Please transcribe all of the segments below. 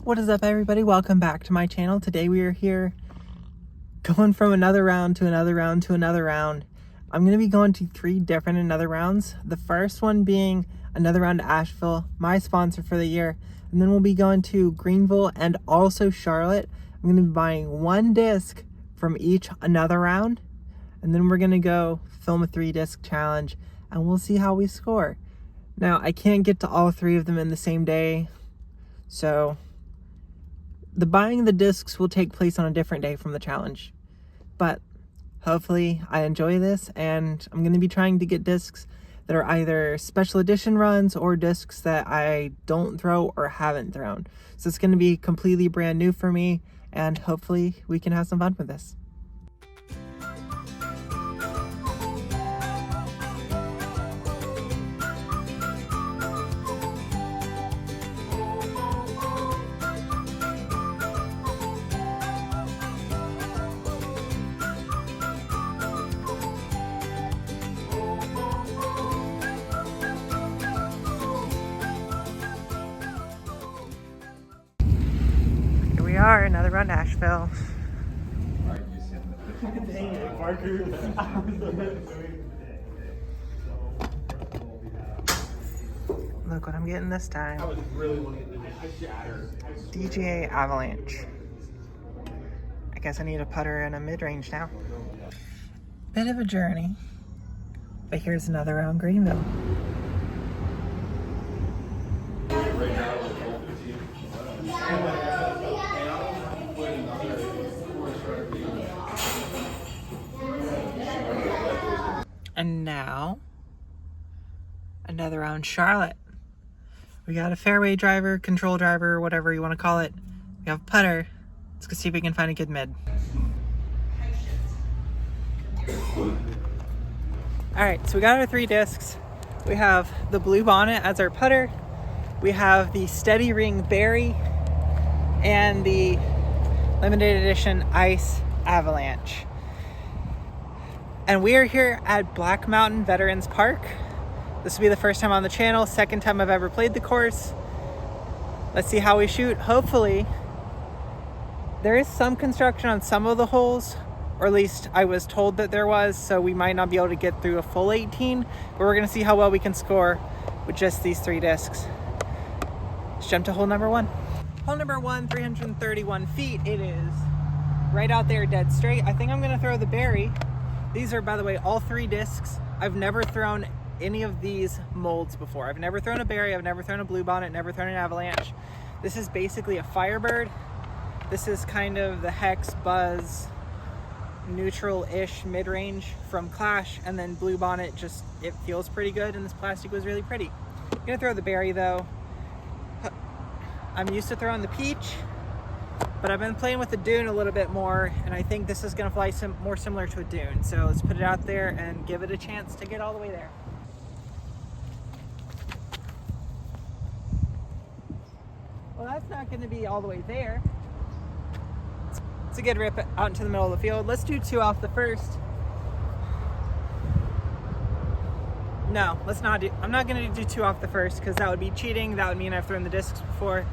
What is up, everybody? Welcome back to my channel. Today we are here going from another round to another round to another round. I'm going to be going to 3 different another rounds. The first one being another round to Asheville, my sponsor for the year. And then we'll be going to Greenville and also Charlotte. I'm going to be buying 1 disc from each another round. And then we're going to go film a 3-disc challenge and we'll see how we score. Now, I can't get to all 3 of them in the same day. So the buying of the discs will take place on a different day from the challenge. But hopefully I enjoy this, and I'm going to be trying to get discs that are either special edition runs or discs that I don't throw or haven't thrown. So it's going to be completely brand new for me, and hopefully we can have some fun with this. We are another round Asheville. Look what I'm getting this time. DJI Avalanche. I guess I need a putter and a mid-range now. Bit of a journey, but here's another round Greenville. And now, another round Charlotte. We got a fairway driver, control driver, whatever you want to call it. We have a putter. Let's go see if we can find a good mid. Alright, so we got our 3 discs. We have the Blue Bonnet as our putter. We have the Steady Ring Berry and the limited edition Ice Avalanche. And we are here at Black Mountain Veterans Park. This will be the first time on the channel, second time I've ever played the course. Let's see how we shoot. Hopefully, there is some construction on some of the holes, or at least I was told that there was, so we might not be able to get through a full 18, but we're gonna see how well we can score with just these 3 discs. Let's jump to hole number 1. Hole number 1, 331 feet. It is right out there, dead straight. I think I'm gonna throw the berry. These are, by the way, all 3 discs. I've never thrown any of these molds before. I've never thrown a berry, I've never thrown a Blue Bonnet, never thrown an Avalanche. This is basically a Firebird. This is kind of the Hex, Buzz, neutral-ish mid-range from Clash, and then Blue Bonnet, just, it feels pretty good, and this plastic was really pretty. I'm gonna throw the berry though. I'm used to throwing the peach, but I've been playing with the dune a little bit more, and I think this is gonna fly more similar to a dune. So let's put it out there and give it a chance to get all the way there. Well, that's not gonna be all the way there. It's a good rip out into the middle of the field. Let's do 2 off the first. No, let's not do, I'm not gonna do 2 off the first because that would be cheating. That would mean I've thrown the discs before.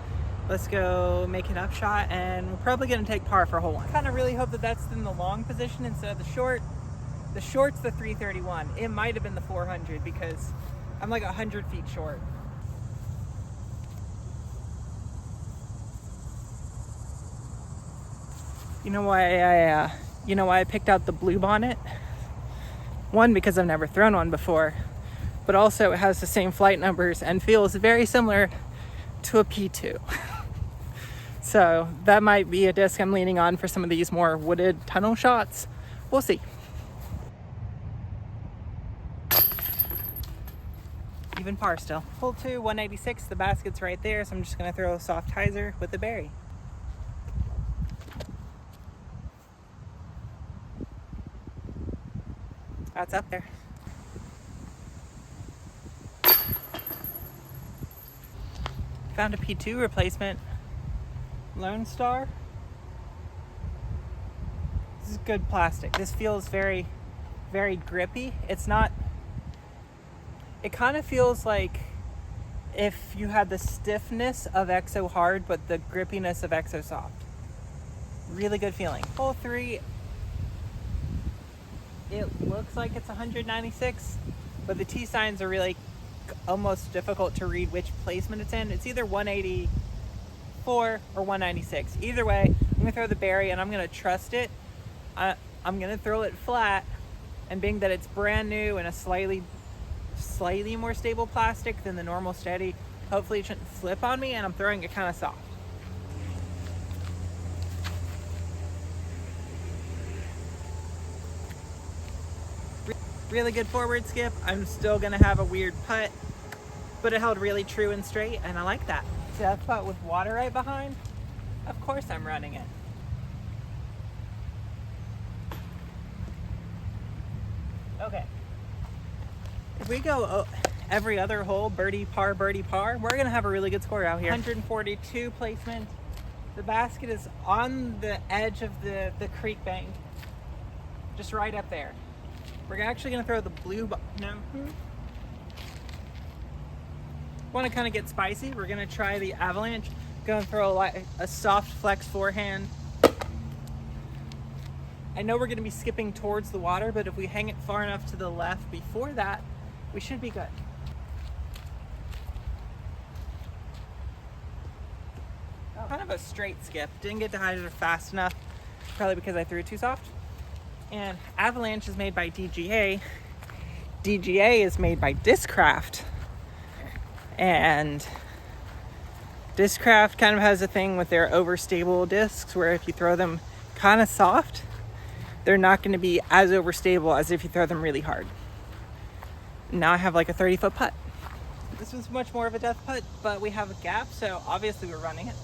Let's go make an upshot, and we're probably gonna take par for hole 1. I kind of really hope that that's in the long position instead of the short. The short's the 331. It might have been the 400 because I'm like 100 feet short. You know why I picked out the Blue Bonnet? 1, because I've never thrown one before, but also it has the same flight numbers and feels very similar to a P2. So that might be a disc I'm leaning on for some of these more wooded tunnel shots. We'll see. Even par still. Hole 2, 196, the basket's right there, so I'm just gonna throw a soft hyzer with the berry. That's up there. Found a P2 replacement. Lone Star. This is good plastic. This feels very, very grippy. It's not, it kind of feels like if you had the stiffness of Exo Hard, but the grippiness of Exo Soft. Really good feeling. Hole 3, it looks like it's 196, but the T signs are really almost difficult to read which placement it's in. It's either 184 or 196. Either way, I'm gonna throw the berry and I'm gonna trust it. I'm gonna throw it flat, and being that it's brand new and a slightly more stable plastic than the normal steady, hopefully it shouldn't flip on me, and I'm throwing it kind of soft. Really good forward skip. I'm still gonna have a weird putt, but it held really true and straight, and I like that. See that spot with water right behind? Of course I'm running it. Okay. If we go every other hole, birdie, par, we're gonna have a really good score out here. 142 placement. The basket is on the edge of the creek bank, just right up there. We're actually gonna throw the blue, Want to kind of get spicy, we're gonna try the Avalanche. Gonna throw a soft flex forehand. I know we're gonna be skipping towards the water, but if we hang it far enough to the left before that, we should be good. Kind of a straight skip. Didn't get to hyzer fast enough, probably because I threw it too soft. And Avalanche is made by DGA. DGA is made by Discraft. And Discraft kind of has a thing with their overstable discs where if you throw them kind of soft, they're not going to be as overstable as if you throw them really hard. Now I have like a 30-foot putt. This was much more of a death putt, but we have a gap, so obviously we're running it.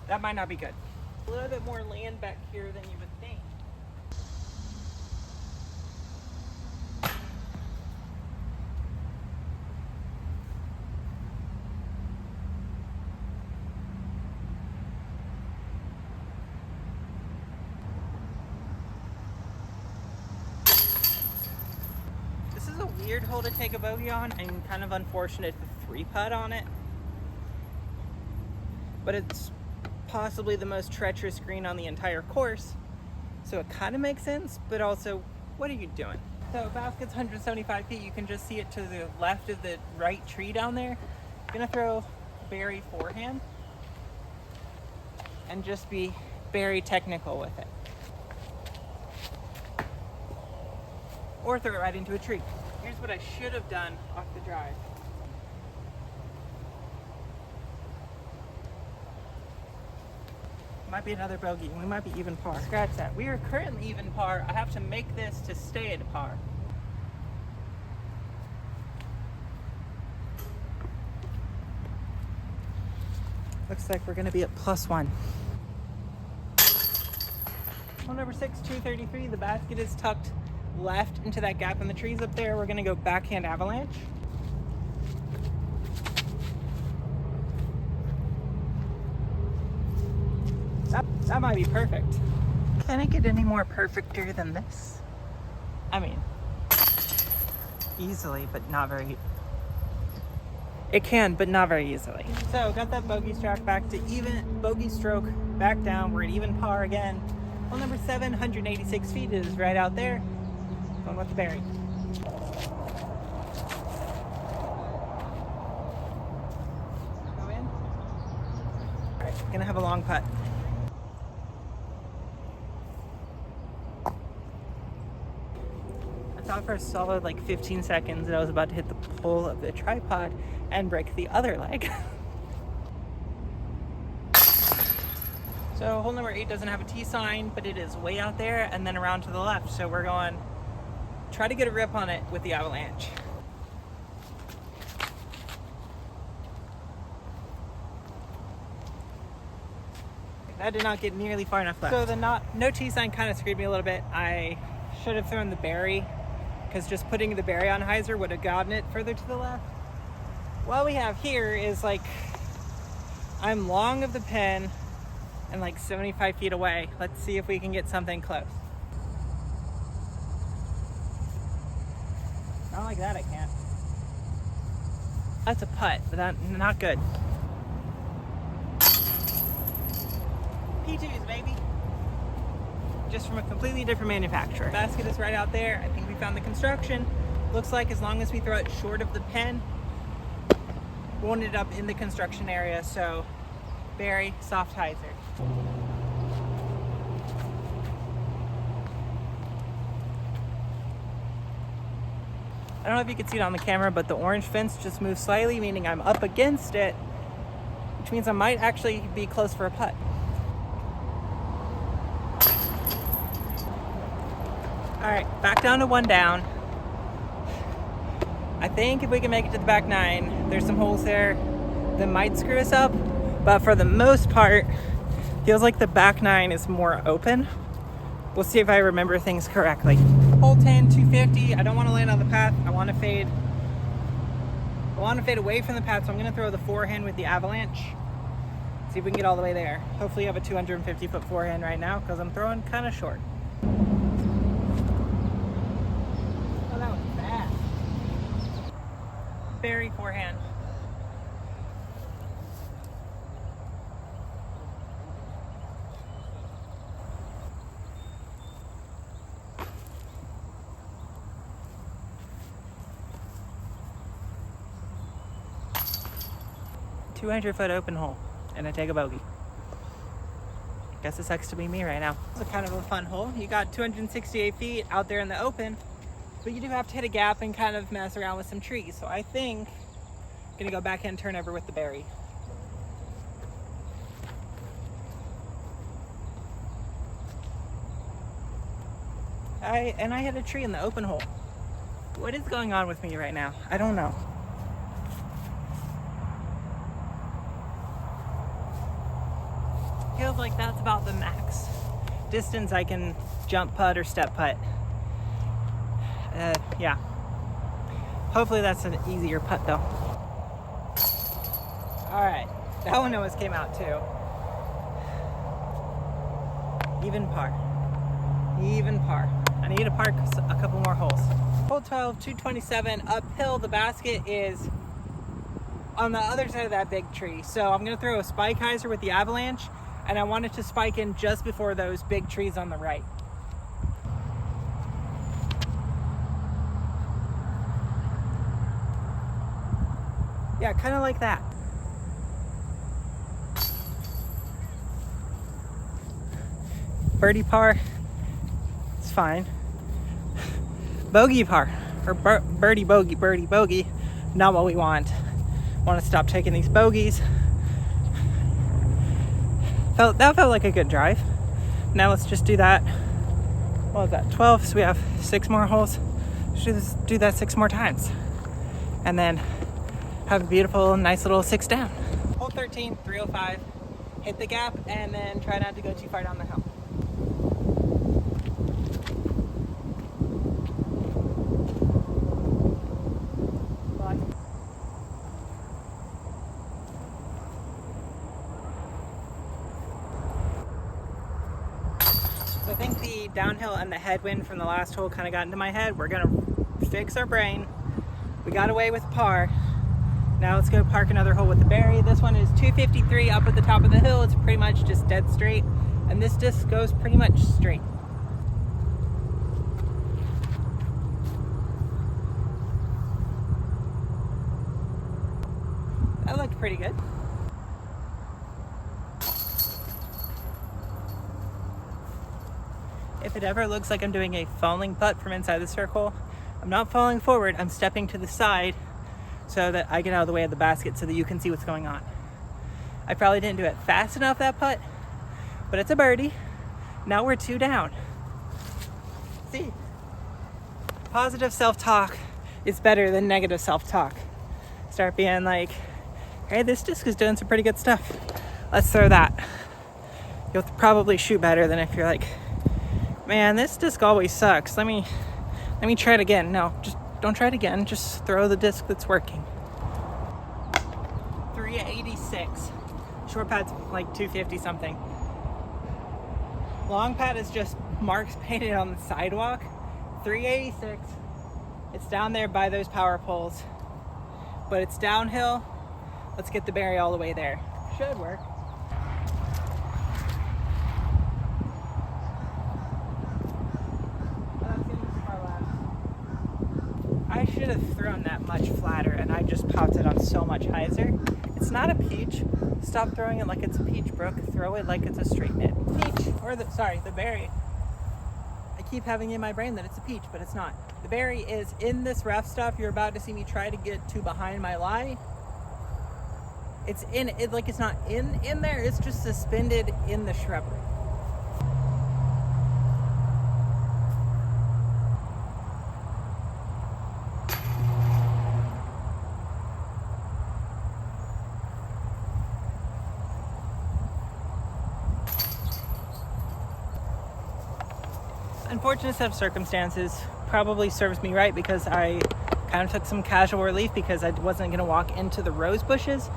That might not be good. A little bit more land back here than you would think. This is a weird hole to take a bogey on, and kind of unfortunate to 3-putt on it. But it's possibly the most treacherous green on the entire course, so it kind of makes sense, but also, what are you doing? So basket's 175 feet. You can just see it to the left of the right tree down there. I'm gonna throw berry forehand and just be very technical with it, or throw it right into a tree. Here's what I should have done off the drive. Might be another bogey. We might be even par. Scratch that. We are currently even par. I have to make this to stay at par. Looks like we're gonna be at +1. Hole number 6, 233. The basket is tucked left into that gap in the trees up there. We're gonna go backhand Avalanche. That might be perfect. Can it get any more perfecter than this? I mean, easily, but not very. It can, but not very easily. So, got that bogey stroke back to even. Bogey stroke back down. We're at even par again. Hole number 7, 186 feet. It is right out there. Going with the berry. Go in. All right, gonna have a long putt. For a solid like 15 seconds, and I was about to hit the pole of the tripod and break the other leg. So hole number 8 doesn't have a T sign, but it is way out there and then around to the left. So we're going try to get a rip on it with the Avalanche. That did not get nearly far enough left. So the no T sign kind of screwed me a little bit. I should have thrown the berry, because just putting the berry on hyzer would have gotten it further to the left. What we have here is like, I'm long of the pin and like 75 feet away. Let's see if we can get something close. Not like that, I can't. That's a putt, but that not good. P2s, baby. Just from a completely different manufacturer. Basket is right out there. I think we found the construction. Looks like as long as we throw it short of the pin, we'll end up in the construction area. So, Barry, soft hyzer. I don't know if you can see it on the camera, but the orange fence just moved slightly, meaning I'm up against it, which means I might actually be close for a putt. All right, back down to one down. I think if we can make it to the back nine, there's some holes there that might screw us up, but for the most part, feels like the back nine is more open. We'll see if I remember things correctly. Hole 10, 250. I don't want to land on the path. I want to fade away from the path, so I'm going to throw the forehand with the avalanche. See if we can get all the way there. Hopefully I have a 250-foot forehand right now because I'm throwing kind of short. Oh, that was bad. Very forehand. $200-foot open hole, and I take a bogey. Guess it sucks to be me right now. It's kind of a fun hole. You got 268 feet out there in the open, but you do have to hit a gap and kind of mess around with some trees. So I think I'm gonna go backhand turn over with the Barry. I hit a tree in the open hole. What is going on with me right now? I don't know. Feels like that's about the max distance I can jump putt or step putt. Yeah. Hopefully that's an easier putt though. All right, that one almost came out too. Even par. Even par. I need to park a couple more holes. Hole 12, 227 uphill. The basket is on the other side of that big tree. So I'm gonna throw a spike hyzer with the avalanche, and I want it to spike in just before those big trees on the right. Yeah, kind of like that. Birdie par, it's fine. Bogey par, or birdie bogey, not what we want. Want to stop taking these bogeys. That felt like a good drive. Now let's just do that. What was that, 12? So we have 6 more holes. Just do that 6 more times. And then have a beautiful, nice little 6 down. Hole 13, 305. Hit the gap and then try not to go too far down the hill. I think the downhill and the headwind from the last hole kind of got into my head. We're gonna fix our brain. We got away with par. Now let's go park another hole with the Barry. This one is 253 up at the top of the hill. It's pretty much just dead straight. And this disc goes pretty much straight. That looked pretty good. If it ever looks like I'm doing a falling putt from inside the circle, I'm not falling forward, I'm stepping to the side so that I get out of the way of the basket so that you can see what's going on. I probably didn't do it fast enough, that putt, but it's a birdie. Now we're 2 down. See, positive self-talk is better than negative self-talk. Start being like, hey, this disc is doing some pretty good stuff. Let's throw that. You'll probably shoot better than if you're like, man, this disc always sucks. Let me try it again. No, just don't try it again. Just throw the disc that's working. 386. Short pad's like 250 something. Long pad is just marks painted on the sidewalk. 386. It's down there by those power poles, but it's downhill. Let's get the berry all the way there. Should work. I should have thrown that much flatter, and I just popped it on so much hyzer. It's not a peach. Stop throwing it like it's a peach, Brooke. Throw it like it's a straight knit peach, or the berry. I keep having in my brain that it's a peach, but it's not. The berry is in this rough stuff you're about to see me try to get to behind my lie. It's in it, like it's not in there. It's just suspended in the shrubbery. Unfortunate set of circumstances probably serves me right, because I kind of took some casual relief because I wasn't going to walk into the rose bushes,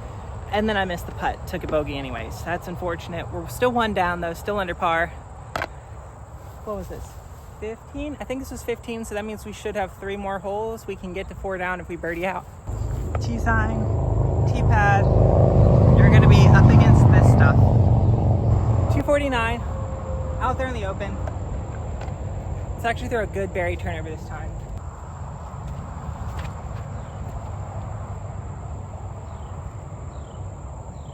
and then I missed the putt, took a bogey anyways. That's unfortunate. We're still one down though, still under par. What was this? 15? I think this was 15, so that means we should have 3 more holes. We can get to 4 down if we birdie out. Tee sign, tee pad. You're going to be up against this stuff. 249, out there in the open. Let's actually throw a good berry turnover this time.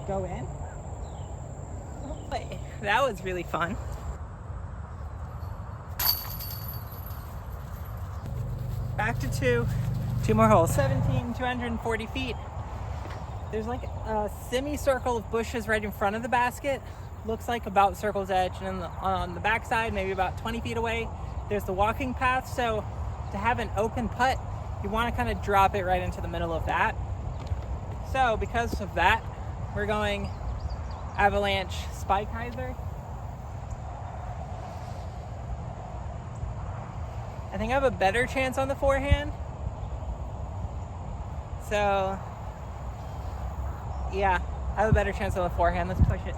Go in. Oh boy, that was really fun. Back to 2 more holes. 17, 240 feet. There's like a semicircle of bushes right in front of the basket. Looks like about circle's edge, and then on the backside, maybe about 20 feet away, there's the walking path. So to have an open putt, you want to kind of drop it right into the middle of that. So because of that, we're going Avalanche Spike hyzer. I think I have a better chance on the forehand. So yeah, I have a better chance on the forehand. Let's push it.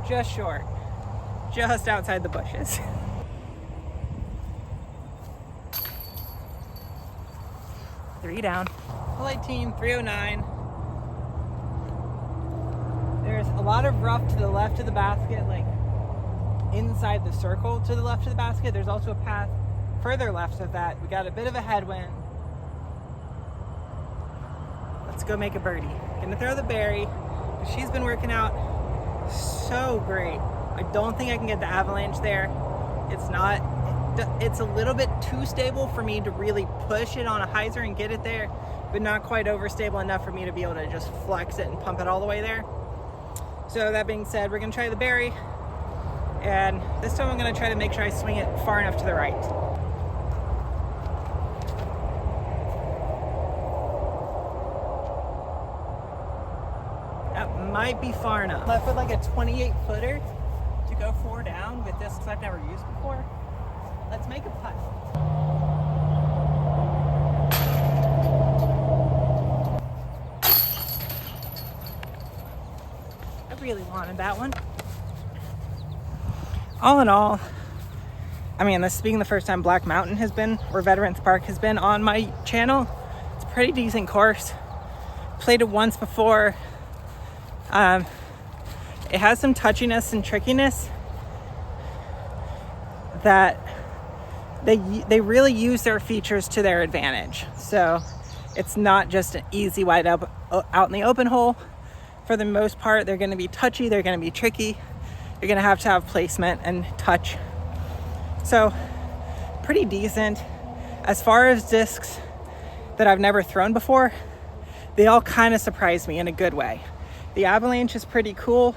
Just short, just outside the bushes. Three down. Hole 18, 309. There's a lot of rough to the left of the basket, like inside the circle to the left of the basket. There's also a path further left of that. We got a bit of a headwind. Let's go make a birdie. Gonna throw the berry. She's been working out so great. I don't think I can get the avalanche there. It's a little bit too stable for me to really push it on a hyzer and get it there, but not quite overstable enough for me to be able to just flex it and pump it all the way there. So that being said, we're gonna try the berry, and this time I'm gonna try to make sure I swing it far enough to the right. That might be far enough. Left with like a 28 footer to go 4 down with discs I've never used before. Let's make a putt. I really wanted that one. All in all, I mean, this being the first time Black Mountain has been, or Veterans Park has been on my channel, it's a pretty decent course. Played it once before. It has some touchiness and trickiness that they really use their features to their advantage. So it's not just an easy wide up out in the open hole. For the most part, they're going to be touchy, they're going to be tricky, you're going to have placement and touch. So pretty decent. As far as discs that I've never thrown before, they all kind of surprise me in a good way. The avalanche is pretty cool,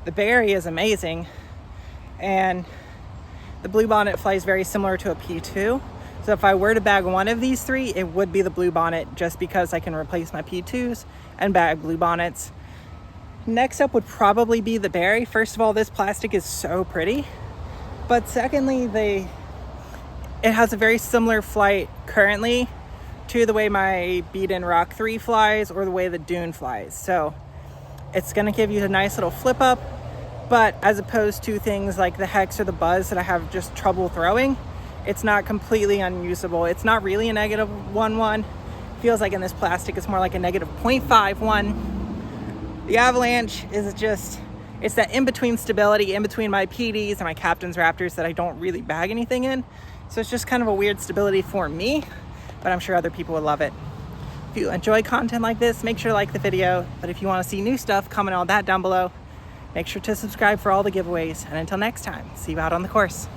the berry is amazing, and the Bluebonnet flies very similar to a P2. So if I were to bag one of these 3, it would be the Bluebonnet, just because I can replace my P2s and bag Bluebonnets. Next up would probably be the berry. First of all, this plastic is so pretty. But secondly, it has a very similar flight currently to the way my Beat-In Rock 3 flies or the way the Dune flies. So it's gonna give you a nice little flip up, but as opposed to things like the Hex or the Buzz that I have just trouble throwing, it's not completely unusable. It's not really a negative 1-1. Feels like in this plastic it's more like a negative 0.51. The Avalanche is just, it's that in-between stability, in between my PDs and my Captain's Raptors that I don't really bag anything in. So it's just kind of a weird stability for me, but I'm sure other people would love it. If you enjoy content like this, make sure to like the video. But if you want to see new stuff, comment all that down below. Make sure to subscribe for all the giveaways. And until next time, see you out on the course.